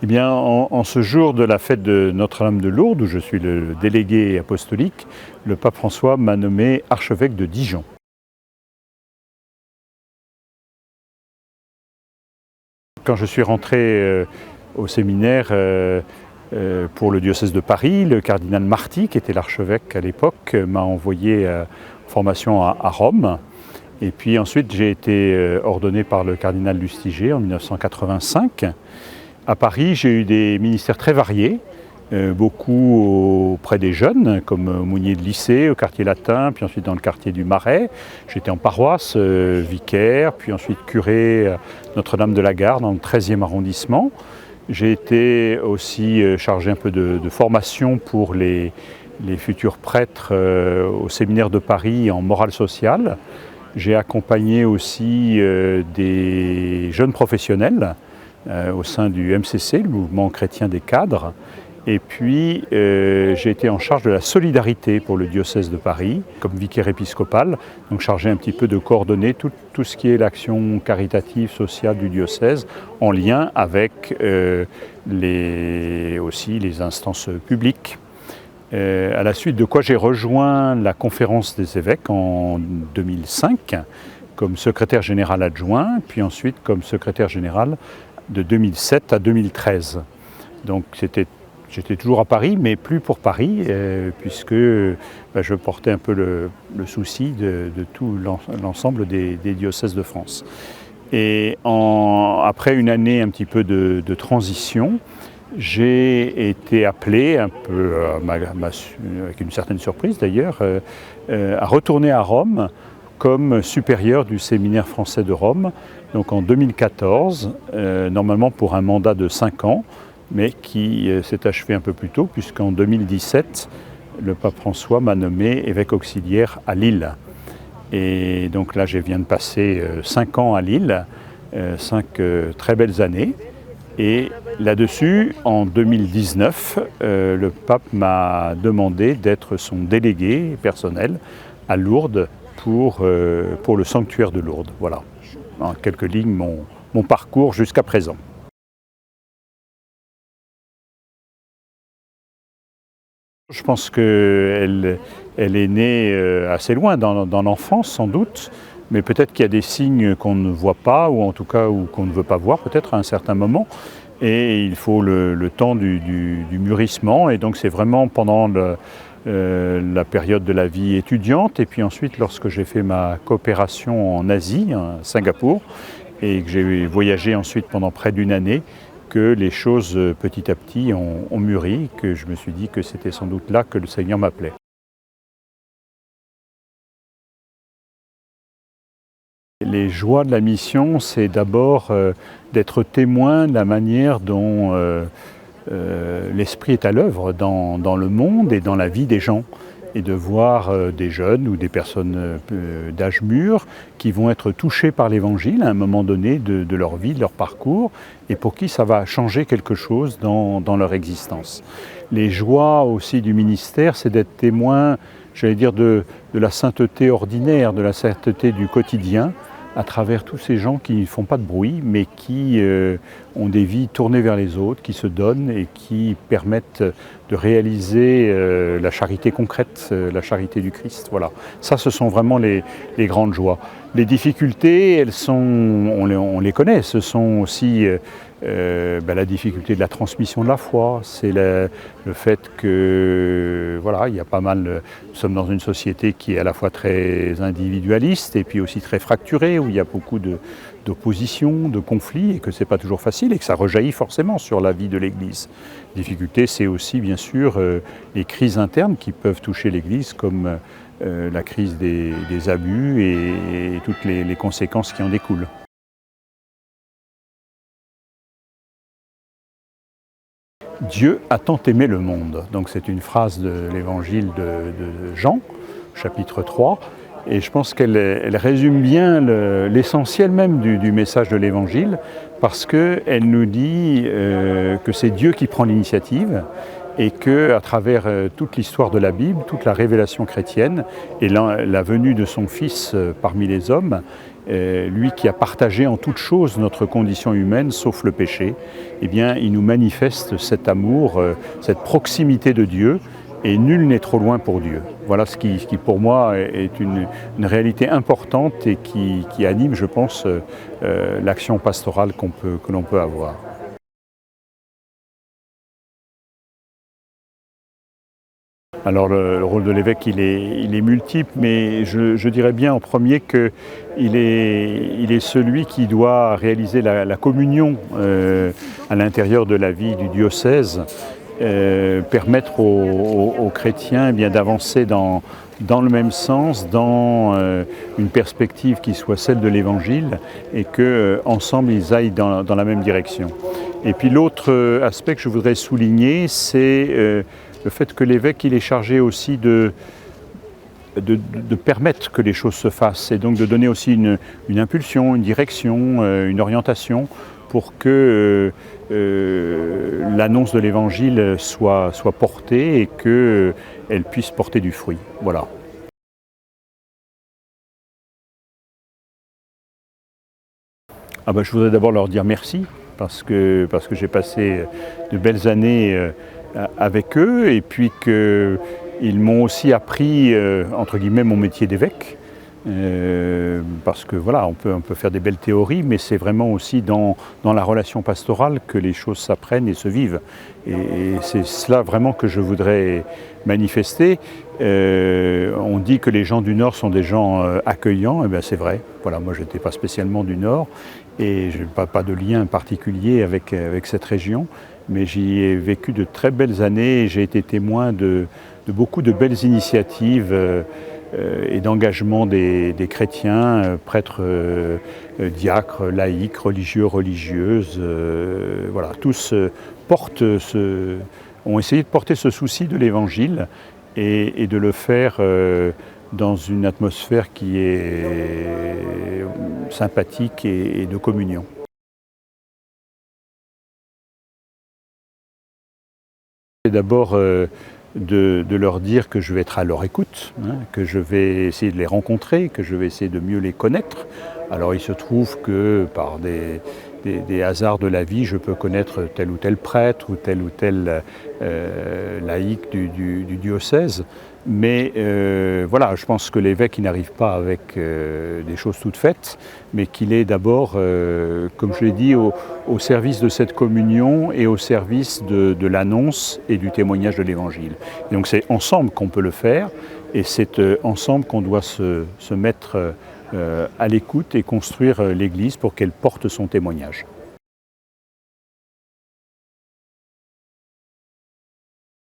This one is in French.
Eh bien, en ce jour de la fête de Notre-Dame de Lourdes, où je suis le délégué apostolique, le pape François m'a nommé archevêque de Dijon. Quand je suis rentré au séminaire pour le diocèse de Paris, le cardinal Marty, qui était l'archevêque à l'époque, m'a envoyé en formation à Rome. Et puis ensuite, j'ai été ordonné par le cardinal Lustiger en 1985. À Paris, j'ai eu des ministères très variés, beaucoup auprès des jeunes, comme aumônier de lycée, au quartier latin, puis ensuite dans le quartier du Marais. J'étais en paroisse, vicaire, puis ensuite curé à Notre-Dame de la Garde, dans le 13e arrondissement. J'ai été aussi chargé un peu de formation pour les futurs prêtres au séminaire de Paris en morale sociale. J'ai accompagné aussi des jeunes professionnels au sein du MCC, le mouvement chrétien des cadres. Et puis j'ai été en charge de la solidarité pour le diocèse de Paris, comme vicaire épiscopal, donc chargé un petit peu de coordonner tout ce qui est l'action caritative, sociale du diocèse, en lien avec aussi les instances publiques. À la suite de quoi j'ai rejoint la conférence des évêques en 2005 comme secrétaire général adjoint, puis ensuite comme secrétaire général de 2007 à 2013. Donc j'étais toujours à Paris, mais plus pour Paris, puisque je portais un peu le souci de tout l'ensemble des diocèses de France. Et après une année un petit peu de transition, j'ai été appelé, un peu avec une certaine surprise d'ailleurs, à retourner à Rome comme supérieur du séminaire français de Rome, donc en 2014, normalement pour un mandat de 5 ans, mais qui s'est achevé un peu plus tôt, puisqu'en 2017, le pape François m'a nommé évêque auxiliaire à Lille. Et donc là, je viens de passer 5 ans à Lille, 5 très belles années. Et là-dessus, en 2019, le pape m'a demandé d'être son délégué personnel à Lourdes pour le sanctuaire de Lourdes. Voilà, en quelques lignes, mon parcours jusqu'à présent. Je pense qu'elle est née assez loin, dans l'enfance sans doute, mais peut-être qu'il y a des signes qu'on ne voit pas, ou en tout cas qu'on ne veut pas voir peut-être à un certain moment. Et il faut le temps du mûrissement, et donc c'est vraiment pendant la période de la vie étudiante, et puis ensuite lorsque j'ai fait ma coopération en Asie, à Singapour, et que j'ai voyagé ensuite pendant près d'une année, que les choses petit à petit ont mûri, que je me suis dit que c'était sans doute là que le Seigneur m'appelait. Les joies de la mission, c'est d'abord d'être témoin de la manière dont l'Esprit est à l'œuvre dans le monde et dans la vie des gens, et de voir des jeunes ou des personnes d'âge mûr qui vont être touchés par l'Évangile à un moment donné de leur vie, de leur parcours, et pour qui ça va changer quelque chose dans leur existence. Les joies aussi du ministère, c'est d'être témoin, j'allais dire, de la sainteté ordinaire, de la sainteté du quotidien, à travers tous ces gens qui ne font pas de bruit, mais qui ont des vies tournées vers les autres, qui se donnent et qui permettent de réaliser la charité concrète, la charité du Christ. Voilà. Ça, ce sont vraiment les grandes joies. Les difficultés, on les connaît. Ce sont aussi la difficulté de la transmission de la foi. C'est le fait que, voilà, il y a pas mal. Nous sommes dans une société qui est à la fois très individualiste et puis aussi très fracturée, où il y a beaucoup d'opposition, de conflits, et que ce n'est pas toujours facile, et que ça rejaillit forcément sur la vie de l'Église. Difficulté, c'est aussi bien sûr les crises internes qui peuvent toucher l'Église, comme la crise des abus et toutes les conséquences qui en découlent. Dieu a tant aimé le monde. Donc c'est une phrase de l'évangile de Jean, chapitre 3. Et je pense qu'elle résume bien l'essentiel même du message de l'Évangile, parce qu'elle nous dit que c'est Dieu qui prend l'initiative, et qu'à travers toute l'histoire de la Bible, toute la révélation chrétienne et la venue de son Fils parmi les hommes, lui qui a partagé en toute chose notre condition humaine, sauf le péché, eh bien, il nous manifeste cet amour, cette proximité de Dieu, et nul n'est trop loin pour Dieu. Voilà ce qui pour moi est une réalité importante et qui anime, je pense, l'action pastorale que l'on peut avoir. Alors le rôle de l'évêque, il est multiple, mais je dirais bien en premier qu'il est celui qui doit réaliser la communion à l'intérieur de la vie du diocèse, permettre aux chrétiens eh bien, d'avancer dans le même sens, dans une perspective qui soit celle de l'Évangile et qu'ensemble ils aillent dans la même direction. Et puis l'autre aspect que je voudrais souligner, c'est le fait que l'évêque il est chargé aussi de permettre que les choses se fassent et donc de donner aussi une impulsion, une direction, une orientation pour que l'annonce de l'Évangile soit portée et qu'elle puisse porter du fruit. Voilà. Ah ben, je voudrais d'abord leur dire merci parce que j'ai passé de belles années avec eux et puis qu'ils m'ont aussi appris entre guillemets mon métier d'évêque. Parce que voilà, on peut faire des belles théories, mais c'est vraiment aussi dans la relation pastorale que les choses s'apprennent et se vivent. Et c'est cela vraiment que je voudrais manifester. On dit que les gens du Nord sont des gens accueillants, et bien c'est vrai. Voilà, moi je n'étais pas spécialement du Nord et je n'ai pas de lien particulier avec cette région, mais j'y ai vécu de très belles années et j'ai été témoin de beaucoup de belles initiatives et d'engagement des chrétiens, prêtres, diacres, laïcs, religieux, religieuses, voilà, tous ont essayé de porter ce souci de l'Évangile et de le faire dans une atmosphère qui est sympathique et de communion. C'est d'abord de leur dire que je vais être à leur écoute, hein, que je vais essayer de les rencontrer, que je vais essayer de mieux les connaître. Alors il se trouve que par des hasards de la vie, je peux connaître tel ou tel prêtre ou tel laïc du diocèse. Mais voilà, je pense que l'évêque n'arrive pas avec des choses toutes faites, mais qu'il est d'abord, comme je l'ai dit, au service de cette communion et au service de l'annonce et du témoignage de l'Évangile. Et donc c'est ensemble qu'on peut le faire et c'est ensemble qu'on doit se mettre à l'écoute et construire l'Église pour qu'elle porte son témoignage.